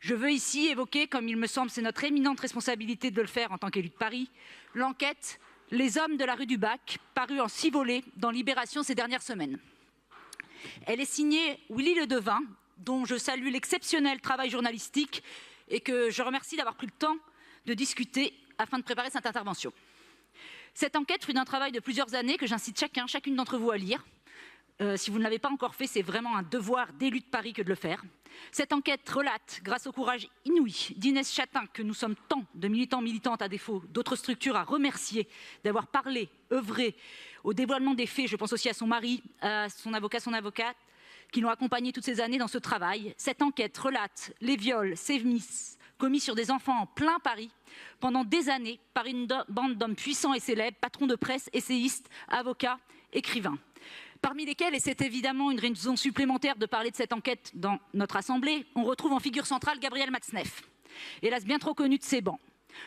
Je veux ici évoquer, comme il me semble c'est notre éminente responsabilité de le faire en tant qu'élu de Paris, l'enquête « Les hommes de la rue du Bac » parue en 6 volets dans Libération ces dernières semaines. Elle est signée Willy Ledevin, dont je salue l'exceptionnel travail journalistique et que je remercie d'avoir pris le temps de discuter afin de préparer cette intervention. Cette enquête, fruit d'un travail de plusieurs années que j'incite chacune d'entre vous à lire. Si vous ne l'avez pas encore fait, c'est vraiment un devoir d'élu de Paris que de le faire. Cette enquête relate, grâce au courage inouï d'Inès Chatin, que nous sommes tant de militants, militantes à défaut, d'autres structures à remercier d'avoir parlé, œuvré au dévoilement des faits. Je pense aussi à son mari, à son avocate, qui l'ont accompagné toutes ces années dans ce travail. Cette enquête relate les viols, sévices commis sur des enfants en plein Paris pendant des années par une bande d'hommes puissants et célèbres, patrons de presse, essayistes, avocats, écrivains. Parmi lesquels, et c'est évidemment une raison supplémentaire de parler de cette enquête dans notre Assemblée, on retrouve en figure centrale Gabriel Matzneff, hélas bien trop connu de ses bancs.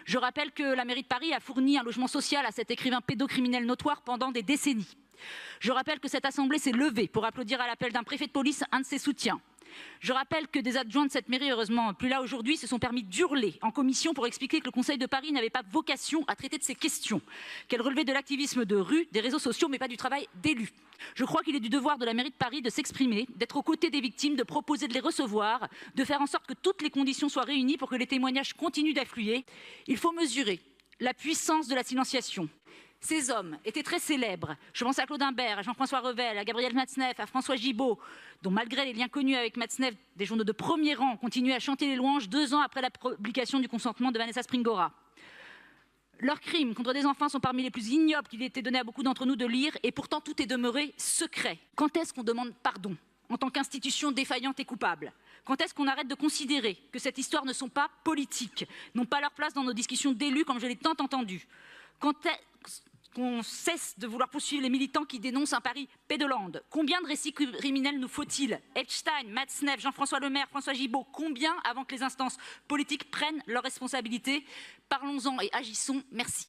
Je rappelle que la mairie de Paris a fourni un logement social à cet écrivain pédocriminel notoire pendant des décennies. Je rappelle que cette Assemblée s'est levée pour applaudir à l'appel d'un préfet de police un de ses soutiens. Je rappelle que des adjoints de cette mairie, heureusement plus là aujourd'hui, se sont permis d'hurler en commission pour expliquer que le Conseil de Paris n'avait pas vocation à traiter de ces questions, qu'elle relevait de l'activisme de rue, des réseaux sociaux, mais pas du travail d'élus. Je crois qu'il est du devoir de la mairie de Paris de s'exprimer, d'être aux côtés des victimes, de proposer de les recevoir, de faire en sorte que toutes les conditions soient réunies pour que les témoignages continuent d'affluer. Il faut mesurer la puissance de la silenciation. Ces hommes étaient très célèbres. Je pense à Claude Imbert, à Jean-François Revel, à Gabriel Matzneff, à François Gibault, dont malgré les liens connus avec Matzneff, des journaux de premier rang ont continué à chanter les louanges 2 ans après la publication du consentement de Vanessa Springora. Leurs crimes contre des enfants sont parmi les plus ignobles qu'il ait été donné à beaucoup d'entre nous de lire, et pourtant tout est demeuré secret. Quand est-ce qu'on demande pardon en tant qu'institution défaillante et coupable? Quand est-ce qu'on arrête de considérer que cette histoire ne sont pas politiques, n'ont pas leur place dans nos discussions d'élus comme je l'ai tant entendu? Quand est-ce qu'on cesse de vouloir poursuivre les militants qui dénoncent un Paris pédolande? Combien de récits criminels nous faut-il? Epstein, Matzneff, Jean-François Lemaire, François Gibault, combien avant que les instances politiques prennent leurs responsabilités? Parlons-en et agissons. Merci.